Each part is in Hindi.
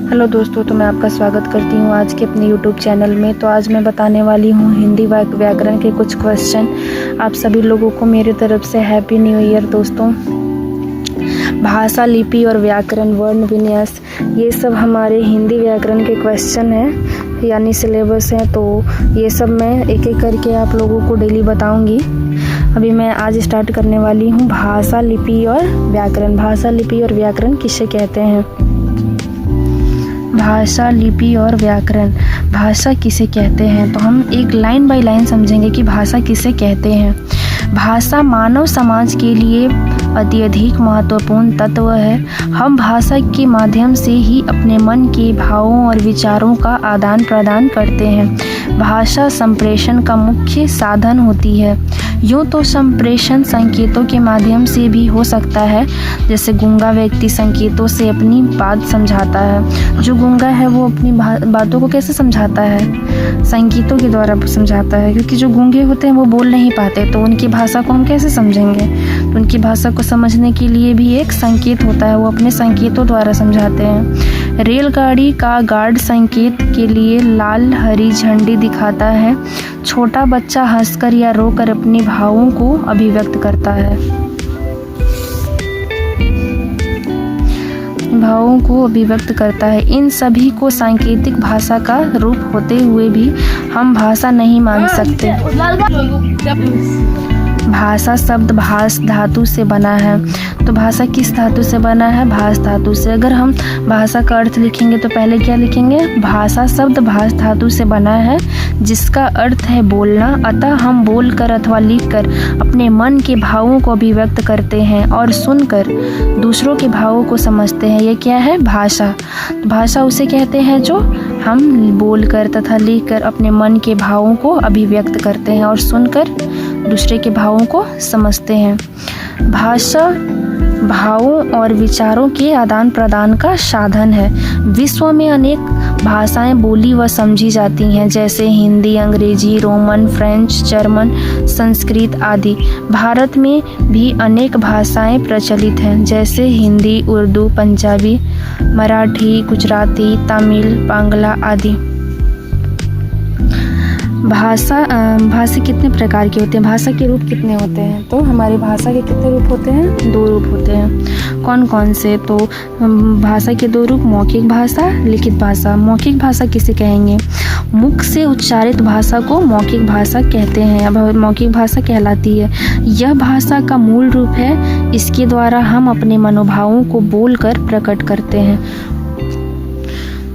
हेलो दोस्तों, तो मैं आपका स्वागत करती हूँ आज के अपने YouTube चैनल में। तो आज मैं बताने वाली हूँ हिंदी व्याकरण के कुछ क्वेश्चन। आप सभी लोगों को मेरी तरफ से हैप्पी न्यू ईयर दोस्तों। भाषा, लिपि और व्याकरण, वर्ण विन्यास, ये सब हमारे हिंदी व्याकरण के क्वेश्चन हैं, यानी सिलेबस हैं। तो ये सब मैं एक एक करके आप लोगों को डेली बताऊँगी। अभी मैं आज स्टार्ट करने वाली हूँ भाषा, लिपि और व्याकरण। भाषा, लिपि और व्याकरण किसे कहते हैं? भाषा, लिपि और व्याकरण। भाषा किसे कहते हैं, तो हम एक लाइन बाय लाइन समझेंगे कि भाषा किसे कहते हैं। भाषा मानव समाज के लिए अत्यधिक महत्वपूर्ण तत्व है। हम भाषा के माध्यम से ही अपने मन के भावों और विचारों का आदान प्रदान करते हैं। भाषा संप्रेषण का मुख्य साधन होती है। यूँ तो संप्रेषण संकेतों के माध्यम से भी हो सकता है, जैसे गूंगा व्यक्ति संकेतों से अपनी बात समझाता है। जो गूंगा है वो अपनी बातों को कैसे समझाता है? संकेतों के द्वारा समझाता है, क्योंकि जो गूंगे होते हैं वो बोल नहीं पाते, तो उनकी भाषा को हम कैसे समझेंगे? तो उनकी भाषा को समझने के लिए भी एक संकेत होता है, वो अपने संकेतों द्वारा समझाते हैं। रेलगाड़ी का गार्ड संकेत के लिए लाल हरी झंडी दिखाता है। छोटा बच्चा हंसकर या रोकर अपने भावों को अभिव्यक्त करता है। भावों को अभिव्यक्त करता है। इन सभी को सांकेतिक भाषा का रूप होते हुए भी हम भाषा नहीं मान सकते। भाषा शब्द भास धातु से बना है। तो भाषा किस धातु से बना है? भास धातु से। अगर हम भाषा का अर्थ लिखेंगे तो पहले क्या लिखेंगे? भाषा शब्द भास धातु से बना है, जिसका अर्थ है बोलना। अतः हम बोलकर अथवा लिखकर अपने मन के भावों को अभिव्यक्त करते हैं और सुनकर दूसरों के भावों को समझते हैं। यह क्या है? भाषा। भाषा उसे कहते हैं जो हम बोलकर तथा लिखकर अपने मन के भावों को अभिव्यक्त करते हैं और सुनकर दूसरे के भावों को समझते हैं। भाषा भावों और विचारों के आदान प्रदान का साधन है। विश्व में अनेक भाषाएं बोली व समझी जाती हैं, जैसे हिंदी, अंग्रेजी, रोमन, फ्रेंच, जर्मन, संस्कृत आदि। भारत में भी अनेक भाषाएं प्रचलित हैं, जैसे हिंदी, उर्दू, पंजाबी, मराठी, गुजराती, तमिल, बांग्ला आदि। भाषा कितने प्रकार की होती हैं? भाषा के रूप कितने होते हैं? तो हमारी भाषा के कितने रूप होते हैं? 2 रूप होते हैं। कौन कौन से? तो भाषा के 2 रूप, मौखिक भाषा, लिखित भाषा। मौखिक भाषा किसे कहेंगे? मुख से उच्चारित भाषा को मौखिक भाषा कहते हैं, अब मौखिक भाषा कहलाती है। यह भाषा का मूल रूप है। इसके द्वारा हम अपने मनोभावों को बोलकर प्रकट करते हैं।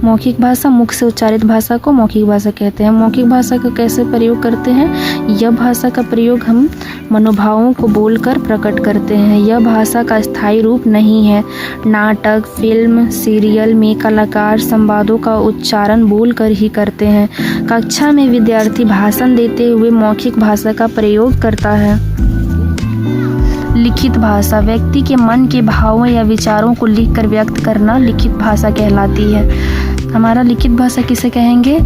मौखिक भाषा, मुख से उच्चारित भाषा को मौखिक भाषा कहते हैं। मौखिक भाषा का कैसे प्रयोग करते हैं? यह भाषा का प्रयोग हम मनोभावों को बोलकर प्रकट करते हैं। यह भाषा का स्थायी रूप नहीं है। नाटक, फिल्म, सीरियल में कलाकार संवादों का उच्चारण बोलकर ही करते हैं। कक्षा में विद्यार्थी भाषण देते हुए मौखिक भाषा का प्रयोग करता है। लिखित भाषा, व्यक्ति के मन के भावों या विचारों को लिखकर व्यक्त करना लिखित भाषा कहलाती है। हमारा लिखित भाषा किसे कहेंगे?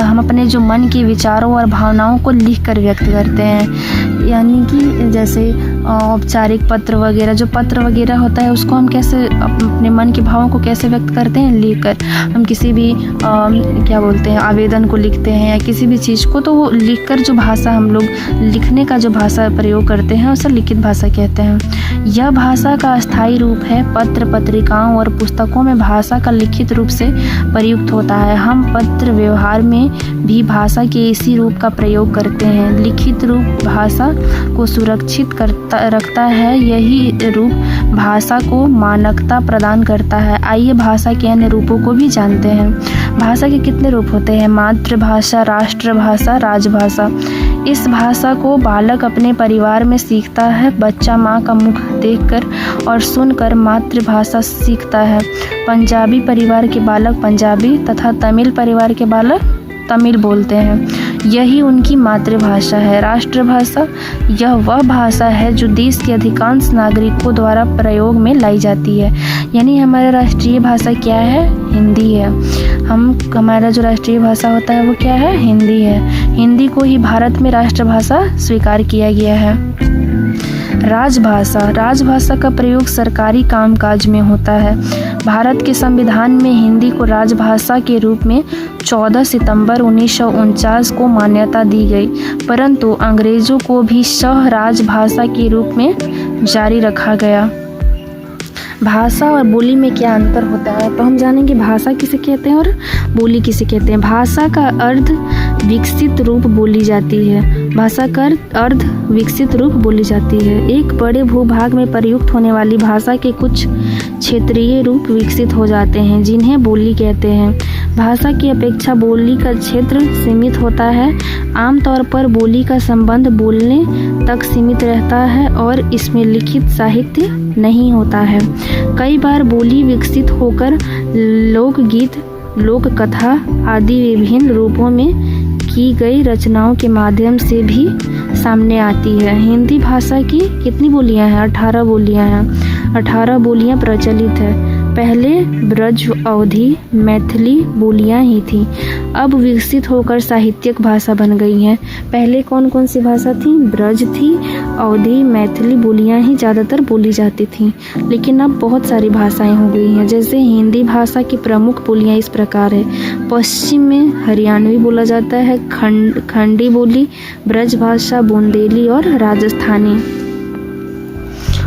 हम अपने जो मन के विचारों और भावनाओं को लिखकर व्यक्त करते हैं, यानी कि जैसे औपचारिक पत्र वगैरह, जो पत्र वगैरह होता है उसको हम कैसे अपने मन के भावों को कैसे व्यक्त करते हैं? लिखकर। हम किसी भी क्या बोलते हैं, आवेदन को लिखते हैं या किसी भी चीज़ को, तो वो लिखकर जो भाषा हम लोग लिखने का जो भाषा प्रयोग करते हैं उसे लिखित भाषा कहते हैं। यह भाषा का अस्थायी रूप है। पत्र, पत्रिकाओं और पुस्तकों में भाषा का लिखित रूप से प्रयुक्त होता है। हम पत्र व्यवहार में भी भाषा के इसी रूप का प्रयोग करते हैं। लिखित रूप भाषा को सुरक्षित रखता है। यही रूप भाषा को मानकता प्रदान करता है। आइए भाषा के अन्य रूपों को भी जानते हैं। भाषा के कितने रूप होते हैं? मातृभाषा, राष्ट्रभाषा, राजभाषा। इस भाषा को बालक अपने परिवार में सीखता है। बच्चा माँ का मुख देखकर और सुनकर मातृभाषा सीखता है। पंजाबी परिवार के बालक पंजाबी तथा तमिल परिवार के बालक तमिल बोलते हैं। यही उनकी मातृभाषा है। राष्ट्रभाषा, यह वह भाषा है जो देश के अधिकांश नागरिकों द्वारा प्रयोग में लाई जाती है। यानी हमारा राष्ट्रीय भाषा क्या है? हिंदी है। हमारा जो राष्ट्रीय भाषा होता है वो क्या है? हिंदी है। हिंदी को ही भारत में राष्ट्रभाषा स्वीकार किया गया है। राजभाषा, राजभाषा का प्रयोग सरकारी कामकाज में होता है। भारत के संविधान में हिंदी को राजभाषा के रूप में 14 सितंबर 1949 को मान्यता दी गई, परंतु अंग्रेजों को भी सह राजभाषा के रूप में जारी रखा गया। भाषा और बोली में क्या अंतर होता है, तो हम जानेंगे भाषा किसे कहते हैं और बोली किसे कहते हैं। भाषा का अर्थ विकसित रूप बोली जाती है। भाषा का अर्थ विकसित रूप बोली जाती है। एक बड़े भूभाग में प्रयुक्त होने वाली भाषा के कुछ क्षेत्रीय रूप विकसित हो जाते हैं, जिन्हें बोली कहते हैं। भाषा की अपेक्षा बोली का क्षेत्र सीमित होता है। आमतौर पर बोली का संबंध बोलने तक सीमित रहता है और इसमें लिखित साहित्य नहीं होता है। कई बार बोली विकसित होकर लोकगीत, लोक कथा आदि विभिन्न रूपों में की गई रचनाओं के माध्यम से भी सामने आती है। हिंदी भाषा की कितनी बोलियां हैं? 18 बोलियां हैं। 18 बोलियां प्रचलित है। पहले ब्रज, अवधी, मैथिली बोलियां ही थीं, अब विकसित होकर साहित्यिक भाषा बन गई हैं। पहले कौन कौन सी भाषा थी? ब्रज थी, अवधी, मैथिली बोलियां ही ज़्यादातर बोली जाती थीं, लेकिन अब बहुत सारी भाषाएं हो गई हैं। जैसे हिंदी भाषा की प्रमुख बोलियां इस प्रकार है। पश्चिम में हरियाणवी बोला जाता है, खंडी बोली, ब्रज भाषा, बुंदेली और राजस्थानी।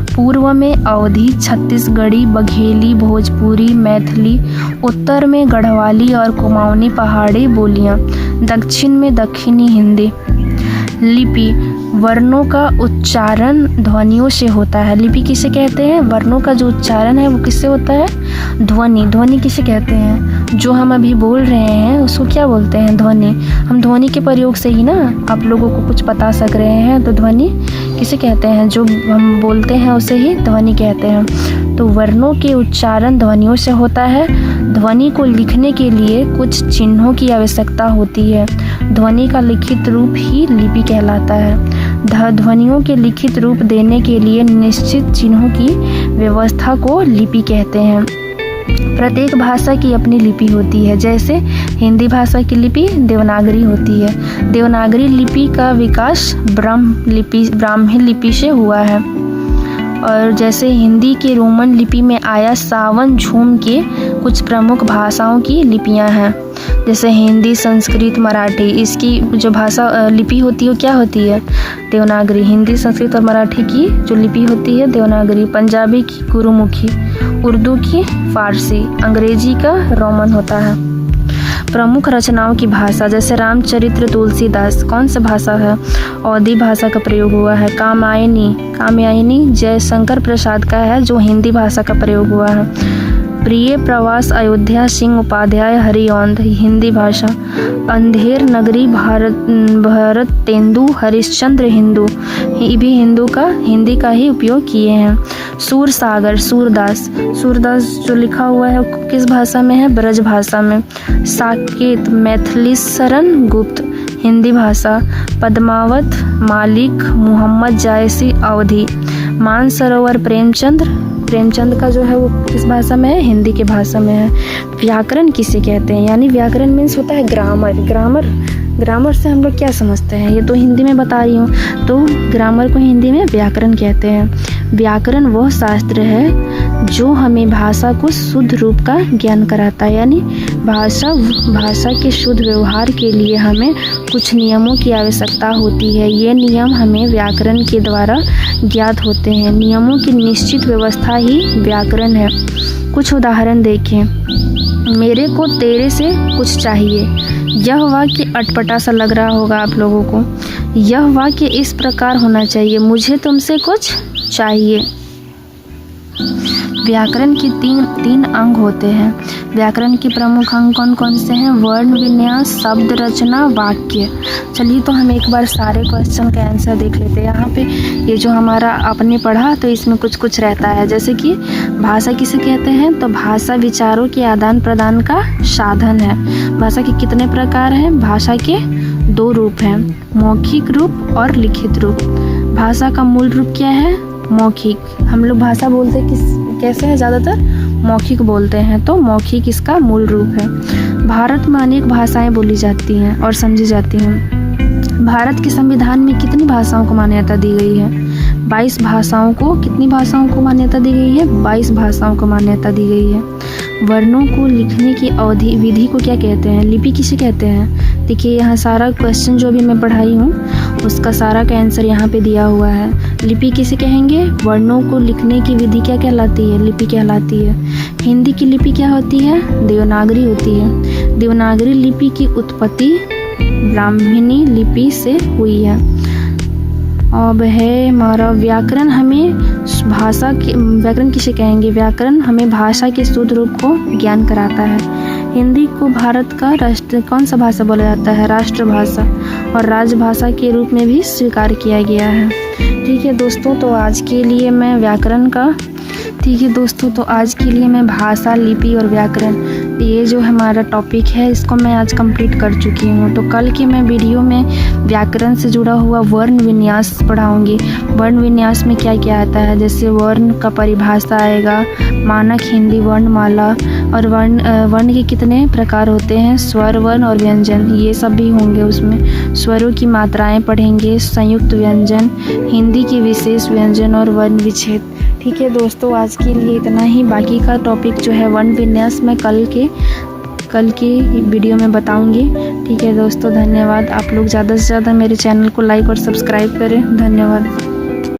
पूर्व में अवधी, छत्तीसगढ़ी, बघेली, भोजपुरी, मैथिली। उत्तर में गढ़वाली और कुमाऊनी पहाड़ी बोलियां। दक्षिण में दक्षिणी हिंदी। लिपि, वर्णों का उच्चारण ध्वनियों से होता है। लिपि किसे कहते हैं? वर्णों का जो उच्चारण है वो किससे होता है? ध्वनि। ध्वनि किसे कहते हैं? जो हम अभी बोल रहे हैं उसको क्या बोलते हैं? ध्वनि। हम ध्वनि के प्रयोग से ही ना आप लोगों को कुछ बता सक रहे हैं, तो ध्वनि किसे कहते हैं? जो हम बोलते हैं उसे ही ध्वनि कहते हैं। तो वर्णों के उच्चारण ध्वनियों से होता है। ध्वनि को लिखने के लिए कुछ चिन्हों की आवश्यकता होती है। ध्वनि का लिखित रूप ही लिपि कहलाता है। ध्वनियों के लिखित रूप देने के लिए निश्चित चिन्हों की व्यवस्था को लिपि कहते हैं। प्रत्येक भाषा की अपनी लिपि होती है। जैसे हिंदी भाषा की लिपि देवनागरी होती है। देवनागरी लिपि का विकास ब्राह्मी लिपि से हुआ है। और जैसे हिंदी के रोमन लिपि में आया सावन झूम के कुछ प्रमुख भाषाओं की लिपियां हैं। जैसे हिंदी, संस्कृत, मराठी, इसकी जो भाषा लिपि होती है वो क्या होती है? देवनागरी। हिंदी, संस्कृत और मराठी की जो लिपि होती है देवनागरी। पंजाबी की गुरुमुखी, उर्दू की फारसी, अंग्रेजी का रोमन होता है। प्रमुख रचनाओं की भाषा, जैसे रामचरित्र तुलसीदास कौन सा भाषा है? अवधी भाषा का प्रयोग हुआ है। कामयानी जयशंकर प्रसाद का है, जो हिंदी भाषा का प्रयोग हुआ है। प्रिय प्रवास अयोध्या सिंह उपाध्याय हरिऔंध, हिंदी भाषा। अंधेर नगरी भरत तेंदु हरिश्चंद्र हिंदू, ये भी हिंदी का ही उपयोग किए हैं। सूर सागर सूरदास जो लिखा हुआ है किस भाषा में है? ब्रज भाषा में। साकेत मैथिली शरण गुप्त, हिंदी भाषा। पद्मावत मालिक मोहम्मद जायसी, अवधी। मानसरोवर प्रेमचंद का जो है वो किस भाषा में है? हिंदी के भाषा में है। व्याकरण किसे कहते हैं? यानी व्याकरण मीन्स होता है ग्रामर से हम लोग क्या समझते हैं? ये तो हिंदी में बता रही हूँ। तो ग्रामर को हिंदी में व्याकरण कहते हैं। व्याकरण वह शास्त्र है जो हमें भाषा को शुद्ध रूप का ज्ञान कराता है। यानी भाषा के शुद्ध व्यवहार के लिए हमें कुछ नियमों की आवश्यकता होती है। ये नियम हमें व्याकरण के द्वारा ज्ञात होते हैं। नियमों की निश्चित व्यवस्था ही व्याकरण है। कुछ उदाहरण देखें। मेरे को तेरे से कुछ चाहिए। यह वाक्य अटपटा सा लग रहा होगा आप लोगों को। यह वाक्य इस प्रकार होना चाहिए, मुझे तुमसे कुछ चाहिए। व्याकरण के तीन अंग होते हैं। व्याकरण के प्रमुख अंग कौन कौन से हैं? वर्ण विन्यास, शब्द रचना, वाक्य। चलिए तो हम एक बार सारे क्वेश्चन का आंसर देख लेते हैं। यहाँ पे ये जो हमारा आपने पढ़ा तो इसमें कुछ रहता है। जैसे कि भाषा किसे कहते हैं? तो भाषा विचारों के आदान प्रदान का साधन है। भाषा के कितने प्रकार हैं? भाषा के 2 रूप हैं, मौखिक रूप और लिखित रूप। भाषा का मूल रूप क्या है? मौखिक। हम लोग भाषा बोलते कैसे हैं? ज़्यादातर मौखिक बोलते हैं, तो मौखिक इसका मूल रूप है। भारत में अनेक भाषाएं बोली जाती हैं और समझी जाती हैं। भारत के संविधान में कितनी भाषाओं को मान्यता दी गई है? 22 भाषाओं को, कितनी भाषाओं को मान्यता दी गई है? 22 भाषाओं को मान्यता दी गई है। वर्णों को लिखने की अवधि विधि को क्या कहते हैं? लिपि किसे कहते हैं? देखिए यहाँ सारा क्वेश्चन जो भी मैं पढ़ाई हूँ उसका सारा का आंसर यहाँ पे दिया हुआ है। लिपि किसे कहेंगे? वर्णों को लिखने की विधि क्या कहलाती है? लिपि कहलाती है। हिंदी की लिपि क्या होती है? देवनागरी होती है। देवनागरी लिपि की उत्पत्ति ब्राह्मणी लिपि से हुई है। अब है हमारा व्याकरण। हमें भाषा के व्याकरण किसे कहेंगे? व्याकरण हमें भाषा के शुद्ध रूप को ज्ञान कराता है। हिंदी को भारत का राष्ट्र कौन सा भाषा बोला जाता है? राष्ट्रभाषा और राजभाषा के रूप में भी स्वीकार किया गया है। ठीक है दोस्तों, तो आज के लिए मैं व्याकरण का तो आज के लिए मैं भाषा, लिपि और व्याकरण, ये जो हमारा टॉपिक है इसको मैं आज कंप्लीट कर चुकी हूँ। तो कल के मैं वीडियो में व्याकरण से जुड़ा हुआ वर्ण विन्यास पढ़ाऊँगी। वर्ण विन्यास में क्या क्या आता है, जैसे वर्ण का परिभाषा आएगा, मानक हिंदी वर्णमाला और वर्ण के कितने प्रकार होते हैं, स्वर, वर्ण और व्यंजन, ये सब भी होंगे उसमें। स्वरों की मात्राएं पढ़ेंगे, संयुक्त व्यंजन, हिंदी के विशेष व्यंजन और वर्ण विच्छेद। ठीक है दोस्तों, आज के लिए इतना ही। बाकी का टॉपिक जो है वर्ण विन्यास मैं कल के वीडियो में बताऊंगी। ठीक है दोस्तों, धन्यवाद। आप लोग ज़्यादा से ज़्यादा मेरे चैनल को लाइक और सब्सक्राइब करें। धन्यवाद।